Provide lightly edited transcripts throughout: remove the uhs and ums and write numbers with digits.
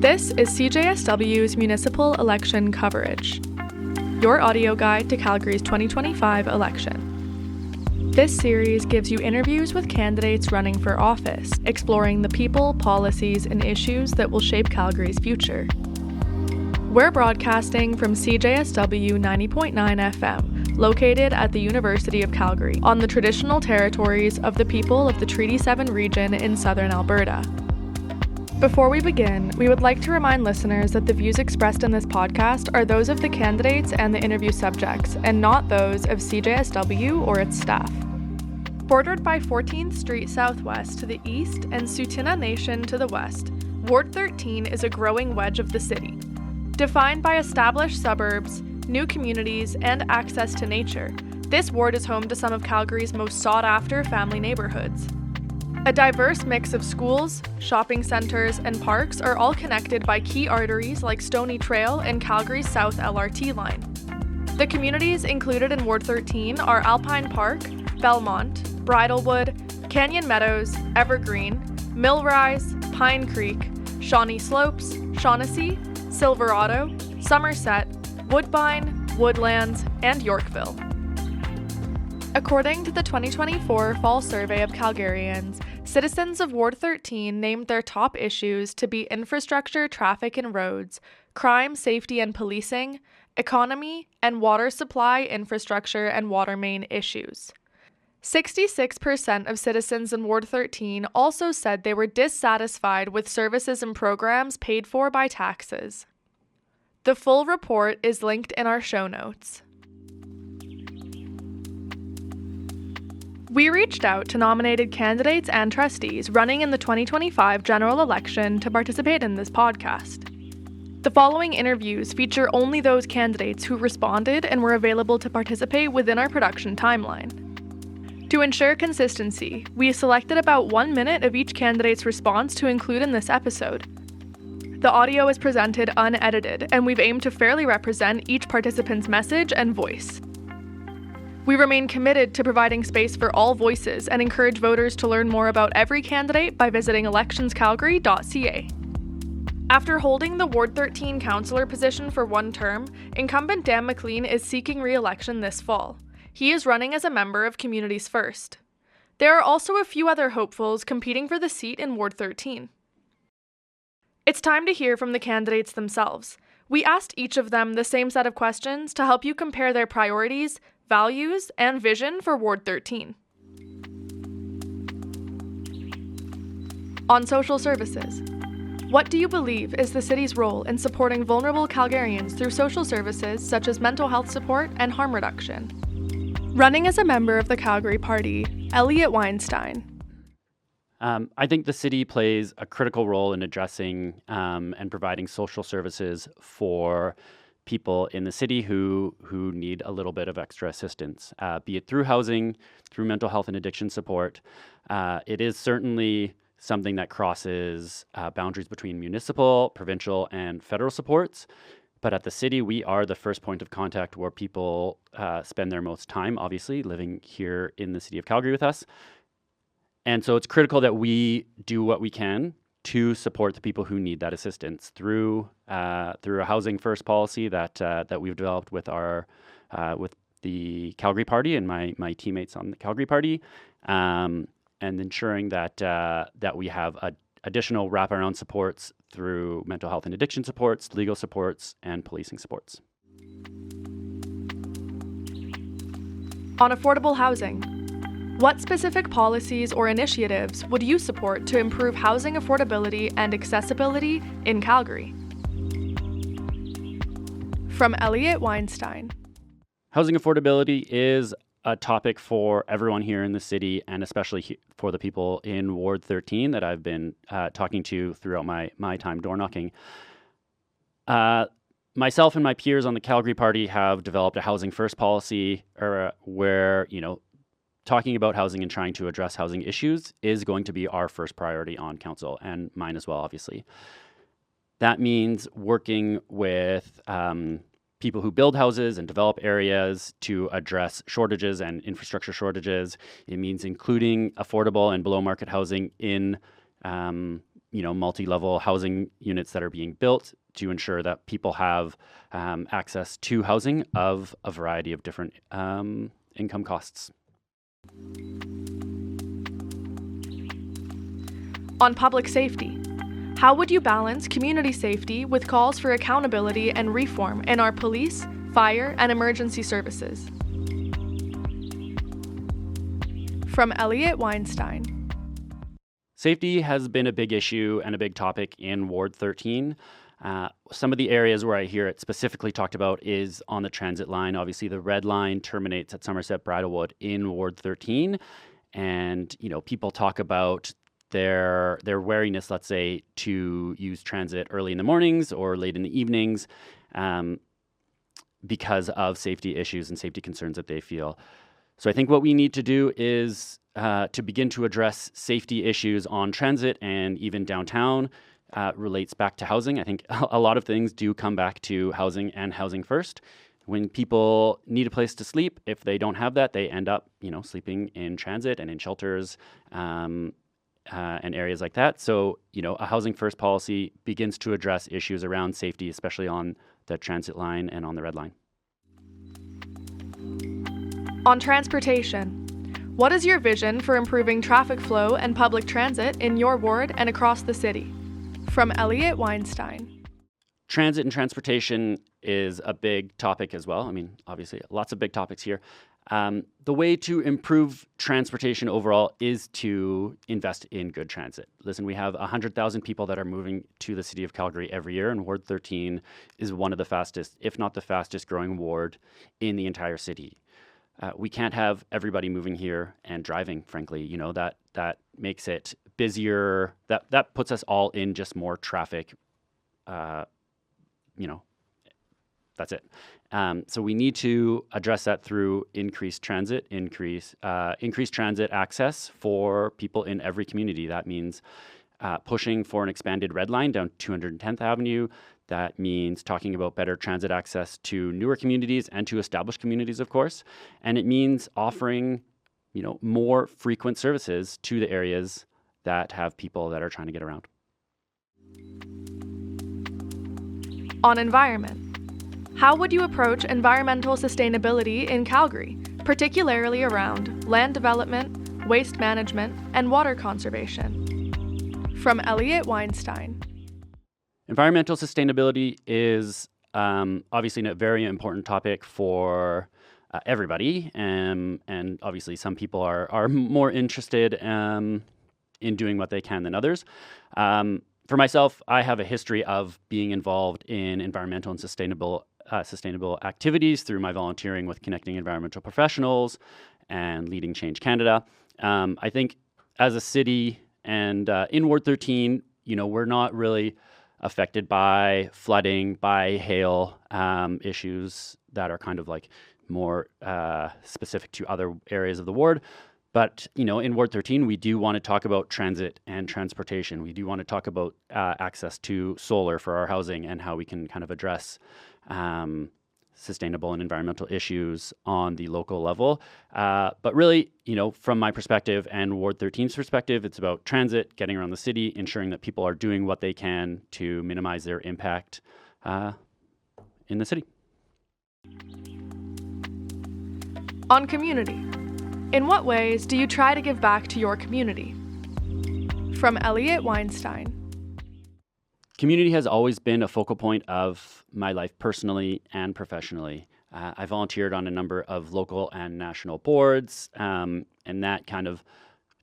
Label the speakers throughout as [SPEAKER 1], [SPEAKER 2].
[SPEAKER 1] This is CJSW's Municipal election coverage, your audio guide to Calgary's 2025 election. This series gives you interviews with candidates running for office, exploring the people, policies, and issues that will shape Calgary's future. We're broadcasting from CJSW 90.9 FM, located at the University of Calgary, on the traditional territories of the people of the Treaty 7 region in southern Alberta. Before we begin, we would like to remind listeners that the views expressed in this podcast are those of the candidates and the interview subjects, and not those of CJSW or its staff. Bordered by 14th Street Southwest to the east and Tsuut'ina Nation to the west, Ward 13 is a growing wedge of the city. Defined by established suburbs, new communities, and access to nature, this ward is home to some of Calgary's most sought-after family neighbourhoods. A diverse mix of schools, shopping centres, and parks are all connected by key arteries like Stoney Trail and Calgary's South LRT line. The communities included in Ward 13 are Alpine Park, Belmont, Bridlewood, Canyon Meadows, Evergreen, Millrise, Pine Creek, Shawnee Slopes, Shawnessy, Silverado, Somerset, Woodbine, Woodlands, and Yorkville. According to the 2024 Fall Survey of Calgarians, citizens of Ward 13 named their top issues to be infrastructure, traffic and roads, crime, safety and policing, economy, and water supply, infrastructure, and water main issues. 66% of citizens in Ward 13 also said they were dissatisfied with services and programs paid for by taxes. The full report is linked in our show notes. We reached out to nominated candidates and trustees running in the 2025 general election to participate in this podcast. The following interviews feature only those candidates who responded and were available to participate within our production timeline. To ensure consistency, we selected about 1 minute of each candidate's response to include in this episode. The audio is presented unedited, and we've aimed to fairly represent each participant's message and voice. We remain committed to providing space for all voices and encourage voters to learn more about every candidate by visiting electionscalgary.ca. After holding the Ward 13 councillor position for one term, incumbent Dan McLean is seeking re-election this fall. He is running as a member of Communities First. There are also a few other hopefuls competing for the seat in Ward 13. It's time to hear from the candidates themselves. We asked each of them the same set of questions to help you compare their priorities, values, and vision for Ward 13. On social services. What do you believe is the city's role in supporting vulnerable Calgarians through social services such as mental health support and harm reduction? Running as a member of the Calgary Party, Elliot Weinstein.
[SPEAKER 2] I think the city plays a critical role in addressing and providing social services for people in the city who need a little bit of extra assistance, be it through housing, through mental health and addiction support. It is certainly something that crosses boundaries between municipal, provincial, and federal supports. But at the city, we are the first point of contact where people spend their most time, obviously, living here in the city of Calgary with us. And so it's critical that we do what we can to support the people who need that assistance through a housing first policy that we've developed with with the Calgary Party and my teammates on the Calgary Party, and ensuring that we have additional wraparound supports through mental health and addiction supports, legal supports, and policing supports.
[SPEAKER 1] On affordable housing. What specific policies or initiatives would you support to improve housing affordability and accessibility in Calgary? From Elliot Weinstein.
[SPEAKER 2] Housing affordability is a topic for everyone here in the city, and especially for the people in Ward 13 that I've been talking to throughout my time door knocking. Myself and my peers on the Calgary Party have developed a housing first policy where, talking about housing and trying to address housing issues is going to be our first priority on council, and mine as well, obviously. That means working with people who build houses and develop areas to address shortages and infrastructure shortages. It means including affordable and below market housing in multi-level housing units that are being built to ensure that people have access to housing of a variety of different income costs.
[SPEAKER 1] On public safety, how would you balance community safety with calls for accountability and reform in our police, fire, and emergency services? From Elliot Weinstein.
[SPEAKER 2] Safety has been a big issue and a big topic in Ward 13. Some of the areas where I hear it specifically talked about is on the transit line. Obviously, the red line terminates at Somerset Bridlewood in Ward 13. And, people talk about their wariness, let's say, to use transit early in the mornings or late in the evenings because of safety issues and safety concerns that they feel. So I think what we need to do is to begin to address safety issues on transit and even downtown relates back to housing. I think a lot of things do come back to housing and housing first. When people need a place to sleep, if they don't have that, they end up, sleeping in transit and in shelters and areas like that. So, a housing first policy begins to address issues around safety, especially on the transit line and on the red line.
[SPEAKER 1] On transportation, what is your vision for improving traffic flow and public transit in your ward and across the city? From Elliot Weinstein.
[SPEAKER 2] Transit and transportation is a big topic as well. I mean, obviously, lots of big topics here. The way to improve transportation overall is to invest in good transit. Listen, we have 100,000 people that are moving to the City of Calgary every year, and Ward 13 is one of the fastest, if not the fastest growing ward in the entire city. We can't have everybody moving here and driving, frankly. That makes it busier. That puts us all in just more traffic. That's it. So we need to address that through increased transit access for people in every community. That means pushing for an expanded red line down 210th Avenue. That means talking about better transit access to newer communities and to established communities, of course. And it means offering, more frequent services to the areas that have people that are trying to get around.
[SPEAKER 1] On environment, how would you approach environmental sustainability in Calgary, particularly around land development, waste management, and water conservation? From Elliot Weinstein.
[SPEAKER 2] Environmental sustainability is obviously a very important topic for everybody, and obviously some people are more interested in doing what they can than others. For myself, I have a history of being involved in environmental and sustainable activities through my volunteering with Connecting Environmental Professionals and Leading Change Canada. I think as a city and in Ward 13, we're not really affected by flooding, by hail issues that are kind of like more specific to other areas of the ward. But, in Ward 13, we do want to talk about transit and transportation. We do want to talk about access to solar for our housing and how we can kind of address sustainable and environmental issues on the local level. But really, from my perspective and Ward 13's perspective, it's about transit, getting around the city, ensuring that people are doing what they can to minimize their impact in the city.
[SPEAKER 1] On community, in what ways do you try to give back to your community? From Elliot Weinstein.
[SPEAKER 2] Community has always been a focal point of my life personally and professionally. I volunteered on a number of local and national boards, and that kind of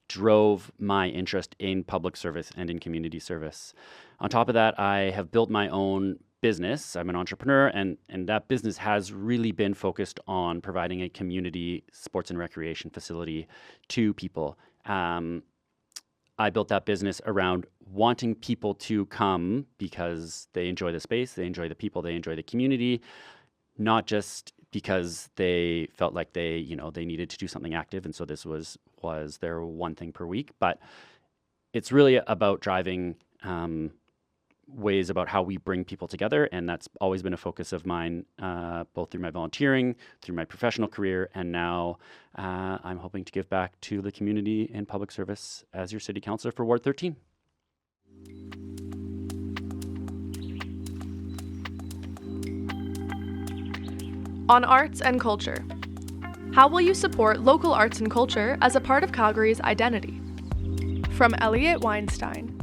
[SPEAKER 2] drove my interest in public service and in community service. On top of that, I have built my own business. I'm an entrepreneur, and that business has really been focused on providing a community sports and recreation facility to people. I built that business around wanting people to come because they enjoy the space, they enjoy the people, they enjoy the community, not just because they felt like they needed to do something active, and so this was their one thing per week. But it's really about driving ways about how we bring people together, and that's always been a focus of mine, both through my volunteering, through my professional career, and now I'm hoping to give back to the community in public service as your city councillor for Ward 13.
[SPEAKER 1] on arts and culture. How will you support local arts and culture as a part of Calgary's identity? From Elliot Weinstein.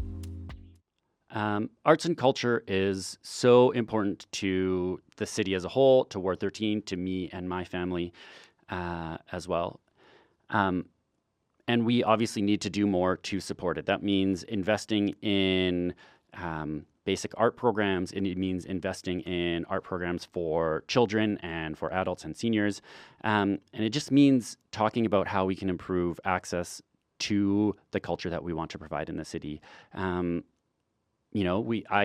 [SPEAKER 2] Arts and culture is so important to the city as a whole, to Ward 13, to me and my family as well. And we obviously need to do more to support it. That means investing in basic art programs. It means investing in art programs for children and for adults and seniors. And it just means talking about how we can improve access to the culture that we want to provide in the city. I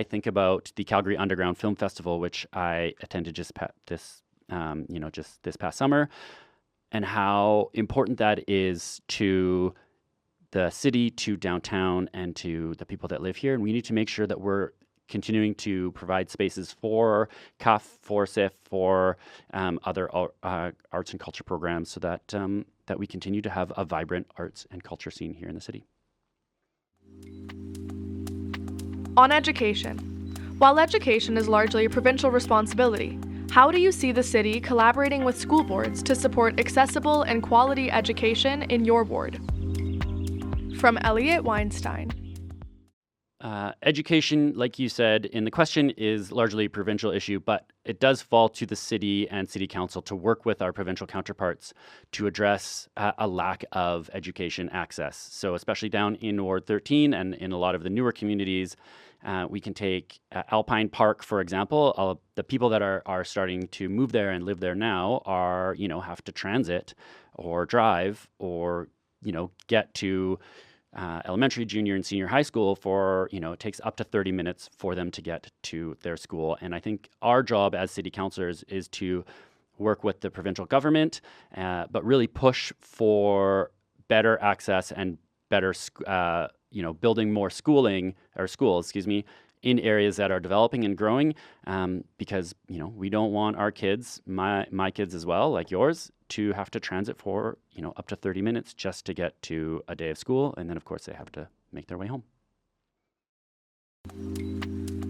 [SPEAKER 2] think about the Calgary Underground Film Festival, which I attended just this past summer, and how important that is to the city, to downtown, and to the people that live here. And we need to make sure that we're continuing to provide spaces for CUF, for SIF, for other arts and culture programs, so that that we continue to have a vibrant arts and culture scene here in the city.
[SPEAKER 1] On education. While education is largely a provincial responsibility, how do you see the city collaborating with school boards to support accessible and quality education in your ward? From Elliot Weinstein.
[SPEAKER 2] Education, like you said in the question, is largely a provincial issue, but it does fall to the city and city council to work with our provincial counterparts to address a lack of education access. So especially down in Ward 13 and in a lot of the newer communities, we can take Alpine Park, for example. The people that are starting to move there and live there now have to transit or drive or, get to elementary, junior, and senior high school for, it takes up to 30 minutes for them to get to their school. And I think our job as city councillors is to work with the provincial government, but really push for better access and better, building more schools, in areas that are developing and growing, because, we don't want our kids, my kids as well, like yours, to have to transit for, up to 30 minutes just to get to a day of school. And then, of course, they have to make their way home.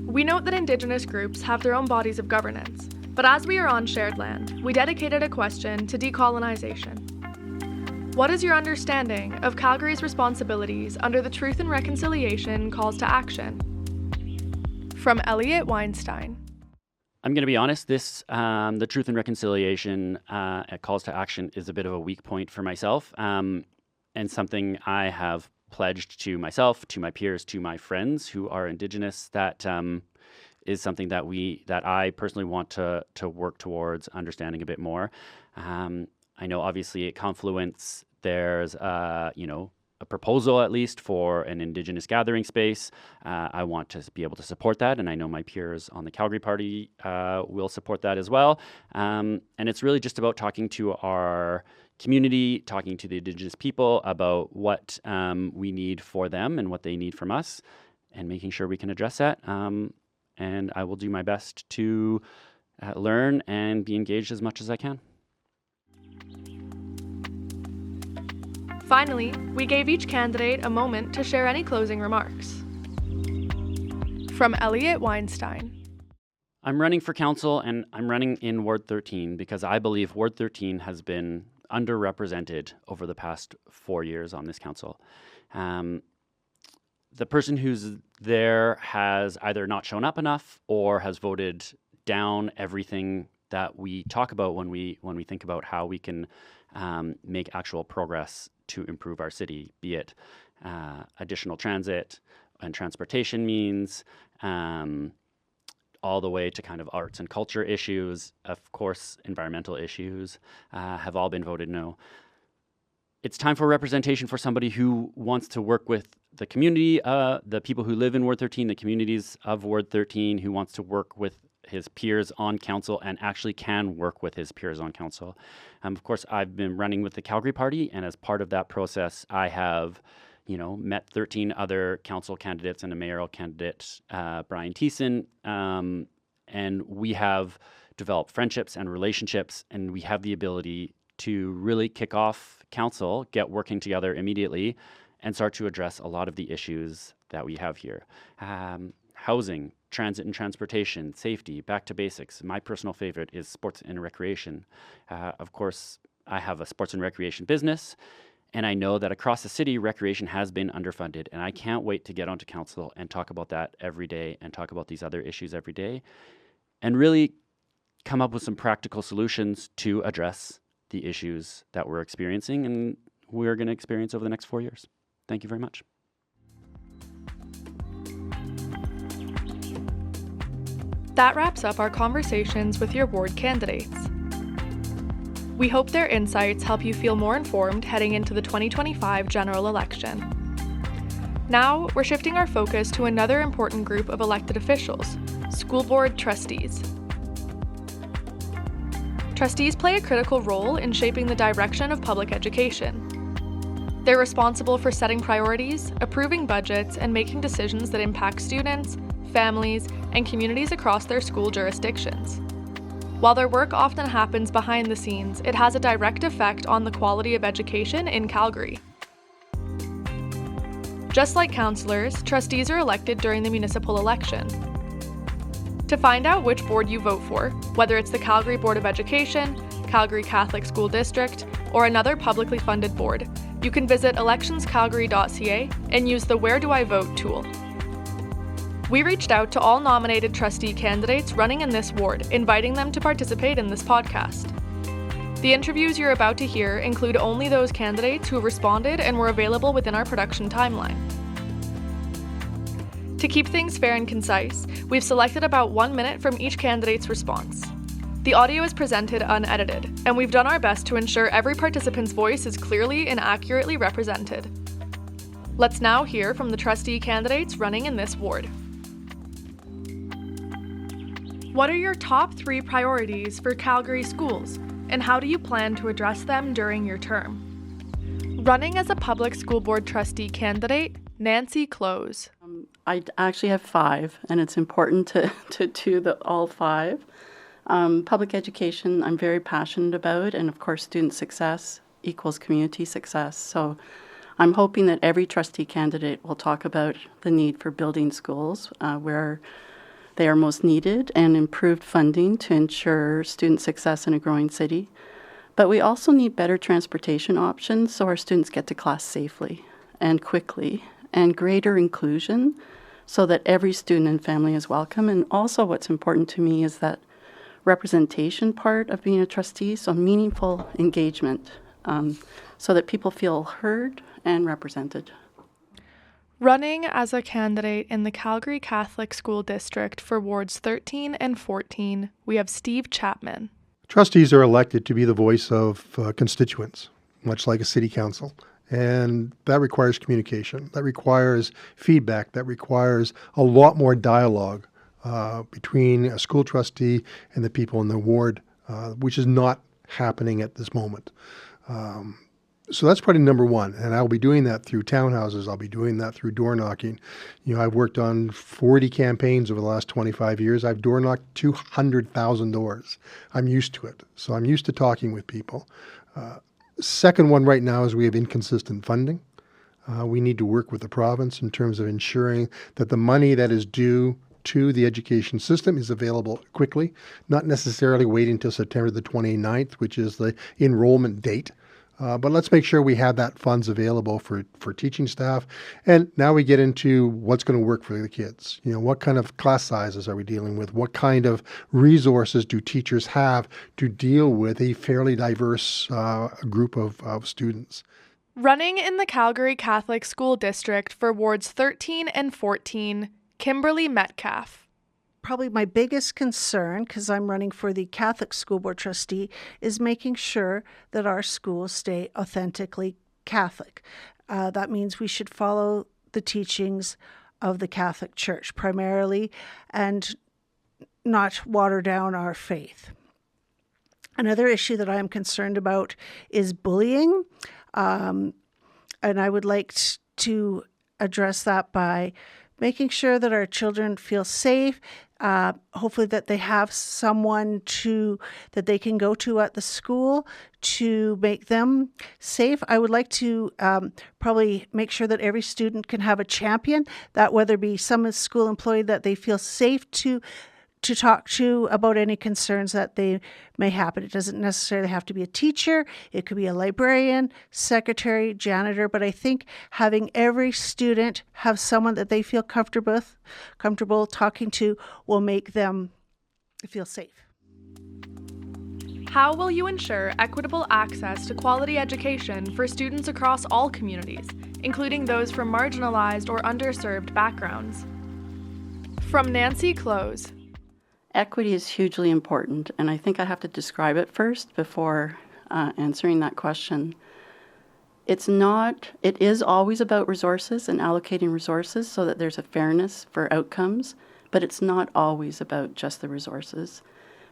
[SPEAKER 1] We note that Indigenous groups have their own bodies of governance, but as we are on shared land, we dedicated a question to decolonization. What is your understanding of Calgary's responsibilities under the Truth and Reconciliation Calls to Action? From Elliot Weinstein.
[SPEAKER 2] I'm going to be honest, the Truth and Reconciliation Calls to Action is a bit of a weak point for myself, and something I have pledged to myself, to my peers, to my friends who are Indigenous, that is something that I personally want to work towards understanding a bit more. I know obviously at Confluence there's a proposal at least for an Indigenous gathering space. I want to be able to support that, and I know my peers on the Calgary Party will support that as well. And it's really just about talking to our community, talking to the Indigenous people about what we need for them and what they need from us, and making sure we can address that. And I will do my best to learn and be engaged as much as I can.
[SPEAKER 1] Finally, we gave each candidate a moment to share any closing remarks. From Elliot Weinstein.
[SPEAKER 2] I'm running for council, and I'm running in Ward 13 because I believe Ward 13 has been underrepresented over the past 4 years on this council. The person who's there has either not shown up enough or has voted down everything that we talk about when we think about how we can make actual progress to improve our city, be it additional transit and transportation means, all the way to kind of arts and culture issues. Of course, environmental issues have all been voted no. It's time for representation for somebody who wants to work with the community, the people who live in Ward 13, the communities of Ward 13, who wants to work with his peers on council and actually can work with his peers on council. Of course, I've been running with the Calgary Party, and as part of that process, I have, met 13 other council candidates and a mayoral candidate, Brian Thiessen, and we have developed friendships and relationships, and we have the ability to really kick off council, get working together immediately, and start to address a lot of the issues that we have here. housing, transit and transportation, safety, back to basics. My personal favorite is sports and recreation. Of course, I have a sports and recreation business, and I know that across the city, recreation has been underfunded, and I can't wait to get onto council and talk about that every day and talk about these other issues every day and really come up with some practical solutions to address the issues that we're experiencing and we're going to experience over the next 4 years. Thank you very much.
[SPEAKER 1] That wraps up our conversations with your ward candidates. We hope their insights help you feel more informed heading into the 2025 general election. Now, we're shifting our focus to another important group of elected officials, school board trustees. Trustees play a critical role in shaping the direction of public education. They're responsible for setting priorities, approving budgets, and making decisions that impact students, families, and communities across their school jurisdictions. While their work often happens behind the scenes, it has a direct effect on the quality of education in Calgary. Just like councillors, trustees are elected during the municipal election. To find out which board you vote for, whether it's the Calgary Board of Education, Calgary Catholic School District, or another publicly funded board, you can visit electionscalgary.ca and use the Where Do I Vote tool. We reached out to all nominated trustee candidates running in this ward, inviting them to participate in this podcast. The interviews you're about to hear include only those candidates who responded and were available within our production timeline. To keep things fair and concise, we've selected about 1 minute from each candidate's response. The audio is presented unedited, and we've done our best to ensure every participant's voice is clearly and accurately represented. Let's now hear from the trustee candidates running in this ward. What are your top 3 priorities for Calgary schools, and how do you plan to address them during your term? Running as a public school board trustee candidate, Nancy Close.
[SPEAKER 3] I actually have 5, and it's important to do all 5. Public education, I'm very passionate about, and of course, student success equals community success. So I'm hoping that every trustee candidate will talk about the need for building schools where they are most needed and improved funding to ensure student success in a growing city. But we also need better transportation options so our students get to class safely and quickly, and greater inclusion so that every student and family is welcome. And also what's important to me is that representation part of being a trustee, so meaningful engagement so that people feel heard and represented.
[SPEAKER 1] Running as a candidate in the Calgary Catholic School District for wards 13 and 14, we have Steve Chapman.
[SPEAKER 4] Trustees are elected to be the voice of constituents, much like a city council. And that requires communication. That requires feedback. That requires a lot more dialogue between a school trustee and the people in the ward, which is not happening at this moment. So that's probably number 1. And I'll be doing that through townhouses. I'll be doing that through door knocking. I've worked on 40 campaigns over the last 25 years. I've door knocked 200,000 doors. I'm used to it. So I'm used to talking with people. Second one right now is we have inconsistent funding. We need to work with the province in terms of ensuring that the money that is due to the education system is available quickly, not necessarily waiting until September the 29th, which is the enrollment date. But let's make sure we have that funds available for teaching staff. And now we get into what's going to work for the kids. What kind of class sizes are we dealing with? What kind of resources do teachers have to deal with a fairly diverse group of students?
[SPEAKER 1] Running in the Calgary Catholic School District for wards 13 and 14, Kimberly Metcalf.
[SPEAKER 5] Probably my biggest concern, because I'm running for the Catholic School Board trustee, is making sure that our schools stay authentically Catholic. That means we should follow the teachings of the Catholic Church primarily and not water down our faith. Another issue that I'm concerned about is bullying, and I would like to address that by making sure that our children feel safe, hopefully that they have someone that they can go to at the school to make them safe. I would like to probably make sure that every student can have a champion, that whether it be some school employee that they feel safe to talk to about any concerns that they may happen. It doesn't necessarily have to be a teacher. It could be a librarian, secretary, janitor, but I think having every student have someone that they feel comfortable talking to will make them feel safe.
[SPEAKER 1] How will you ensure equitable access to quality education for students across all communities, including those from marginalized or underserved backgrounds? From Nancy Close.
[SPEAKER 3] Equity is hugely important, and I think I have to describe it first before answering that question. It is always about resources and allocating resources so that there's a fairness for outcomes, but it's not always about just the resources.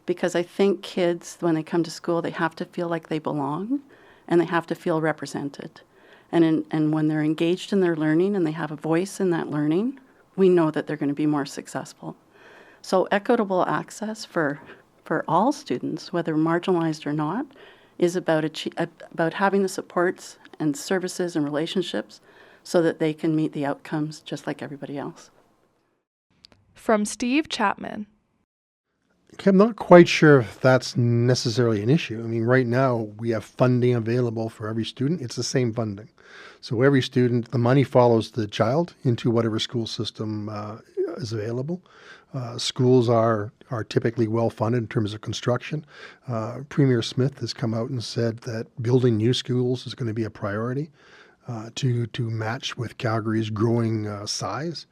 [SPEAKER 3] Because I think kids, when they come to school, they have to feel like they belong and they have to feel represented. And when they're engaged in their learning and they have a voice in that learning, we know that they're going to be more successful. So equitable access for all students, whether marginalized or not, is about having the supports and services and relationships so that they can meet the outcomes just like everybody else.
[SPEAKER 1] From Steve Chapman.
[SPEAKER 4] I'm not quite sure if that's necessarily an issue. I mean, right now we have funding available for every student. It's the same funding. So every student, the money follows the child into whatever school system is available. Schools are typically well funded in terms of construction. Premier Smith has come out and said that building new schools is going to be a priority to match with Calgary's growing size.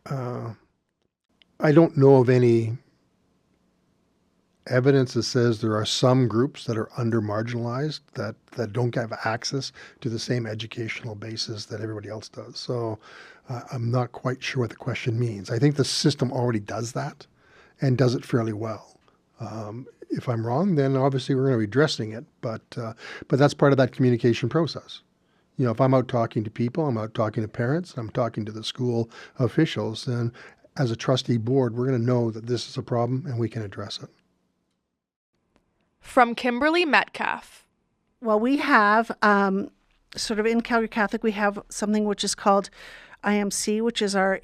[SPEAKER 4] I don't know of any evidence that says there are some groups that are under-marginalized that don't have access to the same educational basis that everybody else does. So I'm not quite sure what the question means. I think the system already does that and does it fairly well. If I'm wrong, then obviously we're going to be addressing it, but that's part of that communication process. You know, if I'm out talking to people, I'm out talking to parents, I'm talking to the school officials, then as a trustee board, we're going to know that this is a problem and we can address it.
[SPEAKER 1] From Kimberly Metcalf.
[SPEAKER 5] Well, we have, sort of in Calgary Catholic, we have something which is called IMC, which is our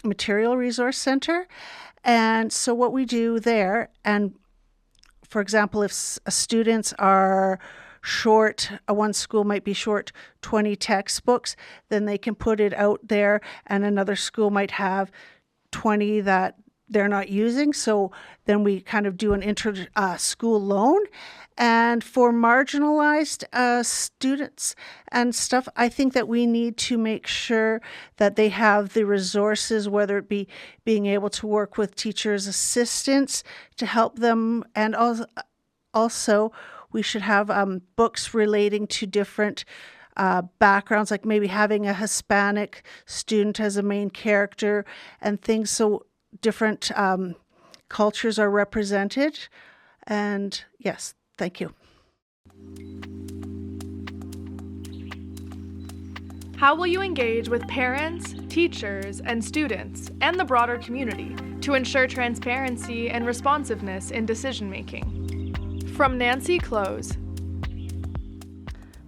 [SPEAKER 5] Material Resource Center. And so what we do there, and for example, if students are short, one school might be short 20 textbooks, then they can put it out there, and another school might have 20 that they're not using. So then we kind of do an inter-school loan. And for marginalized students and stuff, I think that we need to make sure that they have the resources, whether it be being able to work with teachers' assistants to help them. And also we should have books relating to different backgrounds, like maybe having a Hispanic student as a main character and things. So different cultures are represented. And yes, thank you.
[SPEAKER 1] How will you engage with parents, teachers, and students, and the broader community to ensure transparency and responsiveness in decision-making? From Nancy Close.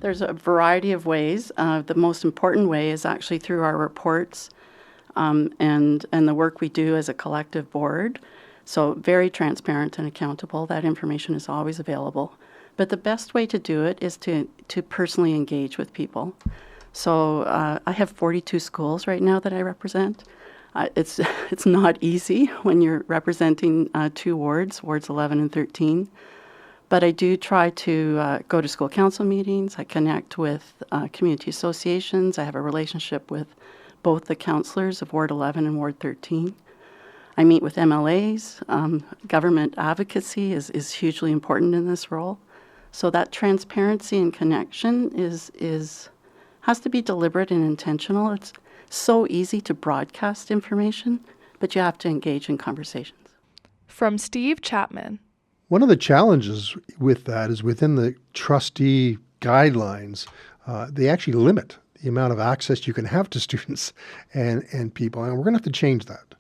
[SPEAKER 3] There's a variety of ways. The most important way is actually through our reports and the work we do as a collective board. So very transparent and accountable. That information is always available. But the best way to do it is to personally engage with people. So I have 42 schools right now that I represent. It's not easy when you're representing two wards 11 and 13. But I do try to go to school council meetings. I connect with community associations. I have a relationship with both the councillors of Ward 11 and Ward 13. I meet with MLAs. Government advocacy is hugely important in this role. So that transparency and connection has to be deliberate and intentional. It's so easy to broadcast information, but you have to engage in conversations.
[SPEAKER 1] From Steve Chapman.
[SPEAKER 4] One of the challenges with that is within the trustee guidelines, they actually limit the amount of access you can have to students and people. And we're going to have to change that.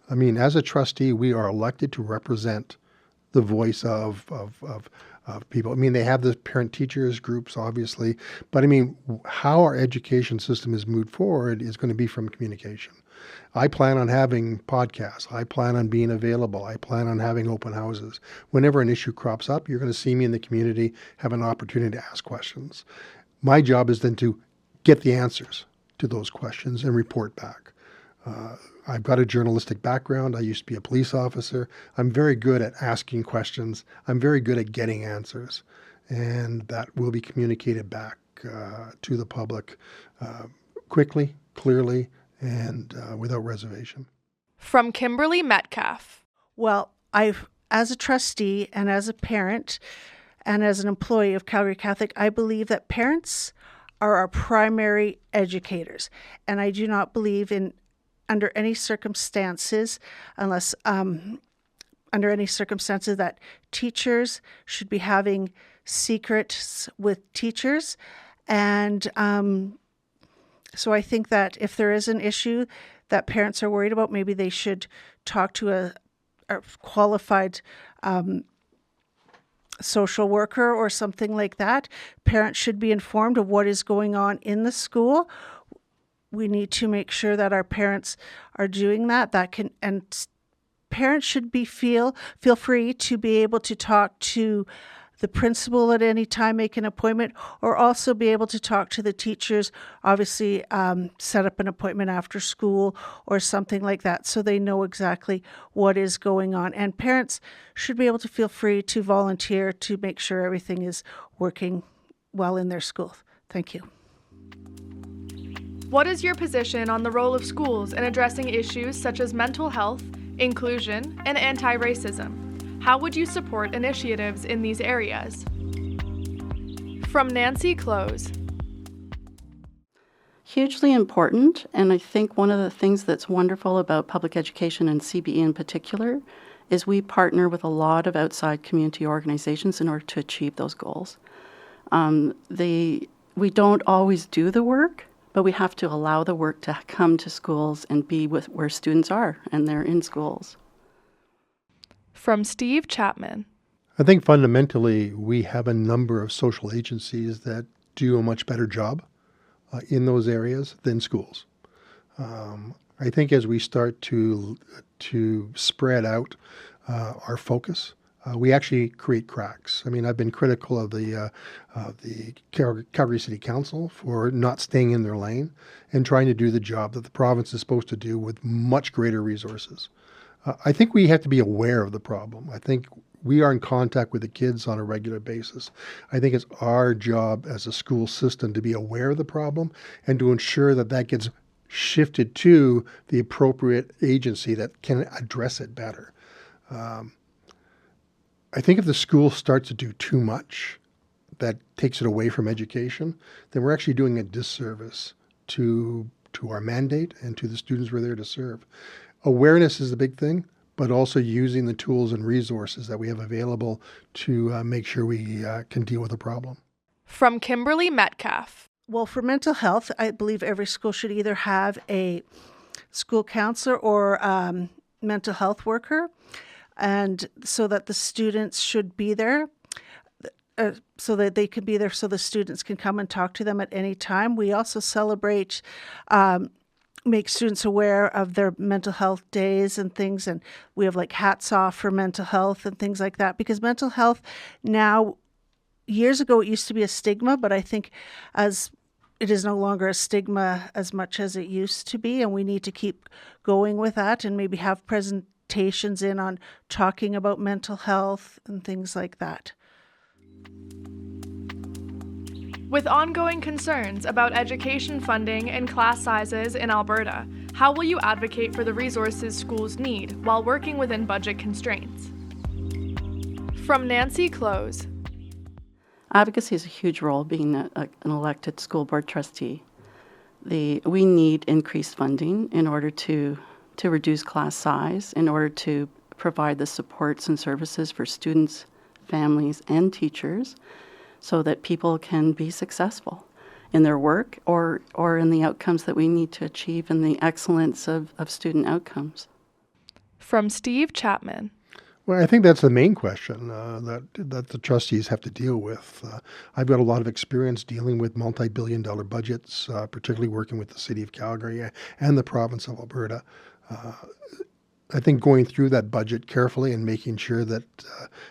[SPEAKER 4] I mean, as a trustee, we are elected to represent the voice of people. I mean, they have the parent-teachers groups, obviously, but I mean, how our education system is moved forward is going to be from communication. I plan on having podcasts. I plan on being available. I plan on having open houses. Whenever an issue crops up, you're going to see me in the community, have an opportunity to ask questions. My job is then to get the answers to those questions and report back. I've got a journalistic background. I used to be a police officer. I'm very good at asking questions. I'm very good at getting answers. And that will be communicated back to the public quickly, clearly, and without reservation.
[SPEAKER 1] From Kimberly Metcalf.
[SPEAKER 5] Well, as a trustee and as a parent and as an employee of Calgary Catholic, I believe that parents are our primary educators. And I do not believe in under any circumstances, unless under any circumstances that teachers should be having secrets with teachers. And so I think that if there is an issue that parents are worried about, maybe they should talk to a qualified social worker or something like that. Parents should be informed of what is going on in the school. We need to make sure that our parents are doing that. And parents should feel free to be able to talk to the principal at any time, make an appointment, or also be able to talk to the teachers, obviously set up an appointment after school or something like that so they know exactly what is going on. And parents should be able to feel free to volunteer to make sure everything is working well in their school. Thank you.
[SPEAKER 1] What is your position on the role of schools in addressing issues such as mental health, inclusion, and anti-racism? How would you support initiatives in these areas? From Nancy Close.
[SPEAKER 3] Hugely important, and I think one of the things that's wonderful about public education and CBE in particular is we partner with a lot of outside community organizations in order to achieve those goals. We don't always do the work, but we have to allow the work to come to schools and be with where students are, and they're in schools.
[SPEAKER 1] From Steve Chapman.
[SPEAKER 4] I think fundamentally we have a number of social agencies that do a much better job in those areas than schools. I think as we start to spread out our focus, we actually create cracks. I mean, I've been critical of the Calgary City Council for not staying in their lane and trying to do the job that the province is supposed to do with much greater resources. I think we have to be aware of the problem. I think we are in contact with the kids on a regular basis. I think it's our job as a school system to be aware of the problem and to ensure that that gets shifted to the appropriate agency that can address it better. I think if the school starts to do too much that takes it away from education, then we're actually doing a disservice to our mandate and to the students we're there to serve. Awareness is the big thing, but also using the tools and resources that we have available to make sure we can deal with the problem.
[SPEAKER 1] From Kimberly Metcalf.
[SPEAKER 5] Well, for mental health, I believe every school should either have a school counselor or mental health worker, and so that the students should be there, so that they can be there so the students can come and talk to them at any time. We also celebrate, make students aware of their mental health days and things, and we have like hats off for mental health and things like that, because mental health now, years ago it used to be a stigma, but I think as it is no longer a stigma as much as it used to be, and we need to keep going with that and maybe have presentations in on talking about mental health and things like that.
[SPEAKER 1] With ongoing concerns about education funding and class sizes in Alberta, how will you advocate for the resources schools need while working within budget constraints? From Nancy Close.
[SPEAKER 3] Advocacy is a huge role being an elected school board trustee. We need increased funding in order to reduce class size, in order to provide the supports and services for students, families, and teachers so that people can be successful. in their work or in the outcomes that we need to achieve and the excellence of student outcomes.
[SPEAKER 1] From Steve Chapman.
[SPEAKER 4] Well, I think that's the main question that the trustees have to deal with. I've got a lot of experience dealing with multi-billion-dollar budgets, particularly working with the City of Calgary and the province of Alberta. I think going through that budget carefully and making sure that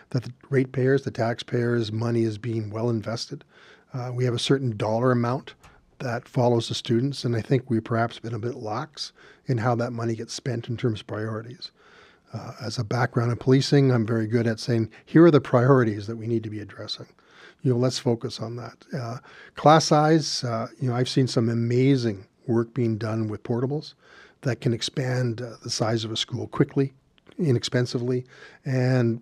[SPEAKER 4] the ratepayers, the taxpayers' money is being well invested. We have a certain dollar amount that follows the students, and I think we've perhaps been a bit lax in how that money gets spent in terms of priorities. As a background in policing, I'm very good at saying, here are the priorities that we need to be addressing. Let's focus on that. Class size, I've seen some amazing work being done with portables that can expand the size of a school quickly, inexpensively, and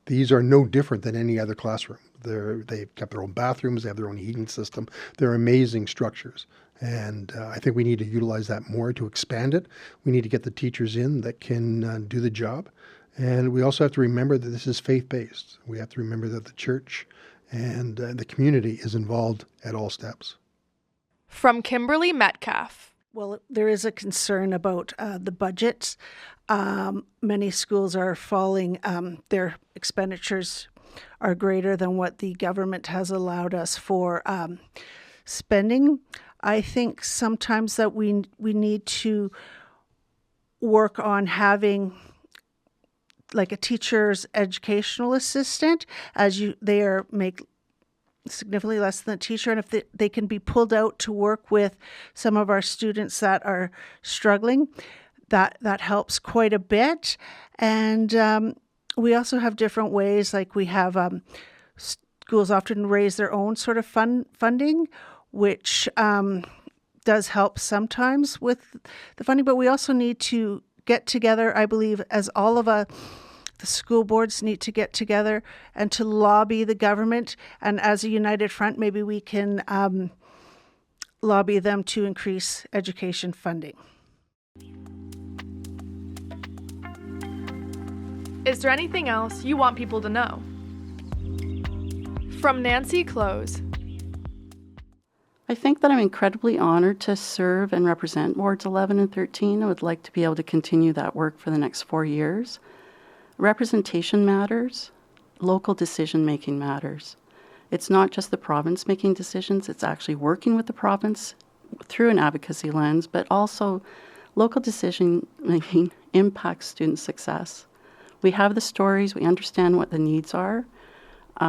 [SPEAKER 4] these are no different than any other classroom. They've kept their own bathrooms, they have their own heating system. They're amazing structures. And I think we need to utilize that more to expand it. We need to get the teachers in that can do the job. And we also have to remember that this is faith-based. We have to remember that the church and the community is involved at all steps.
[SPEAKER 1] From Kimberly Metcalf.
[SPEAKER 5] Well, there is a concern about the budgets. Many schools are falling, their expenditures are greater than what the government has allowed us for spending. I think sometimes that we need to work on having like a teacher's educational assistant, they make significantly less than a teacher, and if they can be pulled out to work with some of our students that are struggling, that helps quite a bit. And we also have different ways, like we have schools often raise their own sort of funding, which does help sometimes with the funding, but we also need to get together, I believe, as all of the school boards need to get together and to lobby the government. And as a united front, maybe we can lobby them to increase education funding.
[SPEAKER 1] Is there anything else you want people to know? From Nancy Close.
[SPEAKER 3] I think that I'm incredibly honored to serve and represent Wards 11 and 13. I would like to be able to continue that work for the next 4 years. Representation matters. Local decision-making matters. It's not just the province making decisions, it's actually working with the province through an advocacy lens, but also local decision-making impacts student success. We have the stories, we understand what the needs are.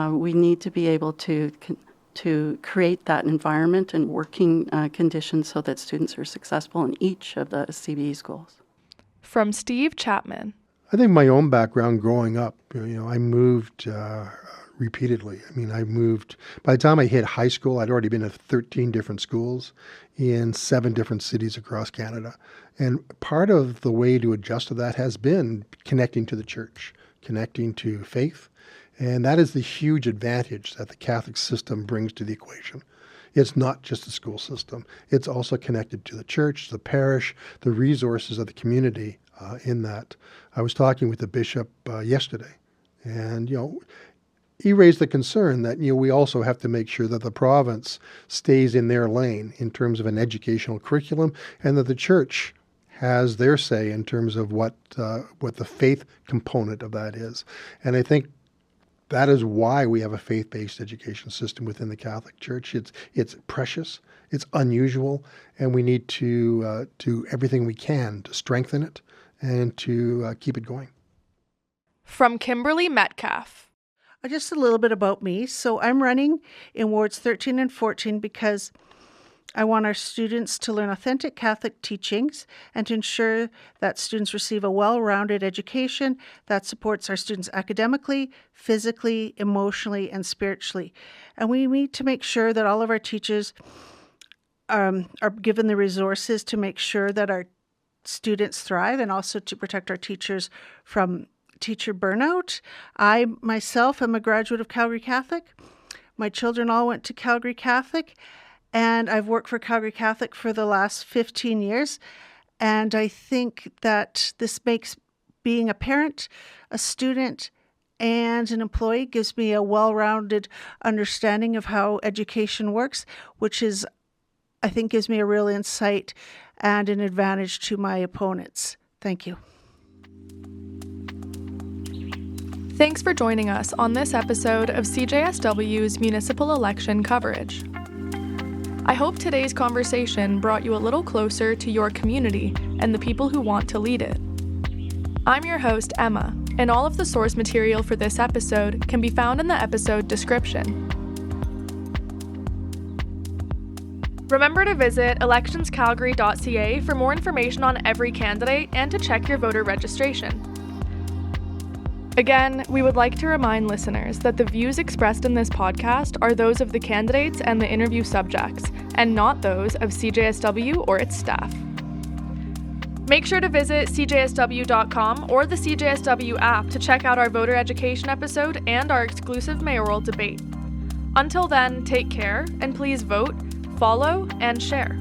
[SPEAKER 3] We need to be able to create that environment and working conditions so that students are successful in each of the CBE schools.
[SPEAKER 1] From Steve Chapman.
[SPEAKER 4] I think my own background growing up, I moved repeatedly. I moved, by the time I hit high school, I'd already been at 13 different schools in 7 different cities across Canada. And part of the way to adjust to that has been connecting to the church, connecting to faith. And that is the huge advantage that the Catholic system brings to the equation. It's not just the school system. It's also connected to the church, the parish, the resources of the community in that. I was talking with the bishop yesterday, and, he raised the concern that, we also have to make sure that the province stays in their lane in terms of an educational curriculum, and that the church has their say in terms of what the faith component of that is. And I think that is why we have a faith-based education system within the Catholic Church. It's precious, it's unusual, and we need to do everything we can to strengthen it and to keep it going.
[SPEAKER 1] From Kimberly Metcalf.
[SPEAKER 5] Just a little bit about me. So I'm running in Wards 13 and 14 because I want our students to learn authentic Catholic teachings and to ensure that students receive a well-rounded education that supports our students academically, physically, emotionally, and spiritually. And we need to make sure that all of our teachers are given the resources to make sure that our students thrive and also to protect our teachers from teacher burnout. I myself am a graduate of Calgary Catholic. My children all went to Calgary Catholic. And I've worked for Calgary Catholic for the last 15 years. And I think that this makes being a parent, a student, and an employee gives me a well-rounded understanding of how education works, which is, I think, gives me a real insight and an advantage to my opponents. Thank you.
[SPEAKER 1] Thanks for joining us on this episode of CJSW's Municipal Election Coverage. I hope today's conversation brought you a little closer to your community and the people who want to lead it. I'm your host, Emma, and all of the source material for this episode can be found in the episode description. Remember to visit electionscalgary.ca for more information on every candidate and to check your voter registration. Again, we would like to remind listeners that the views expressed in this podcast are those of the candidates and the interview subjects, and not those of CJSW or its staff. Make sure to visit cjsw.com or the CJSW app to check out our voter education episode and our exclusive mayoral debate. Until then, take care, and please vote, follow, and share.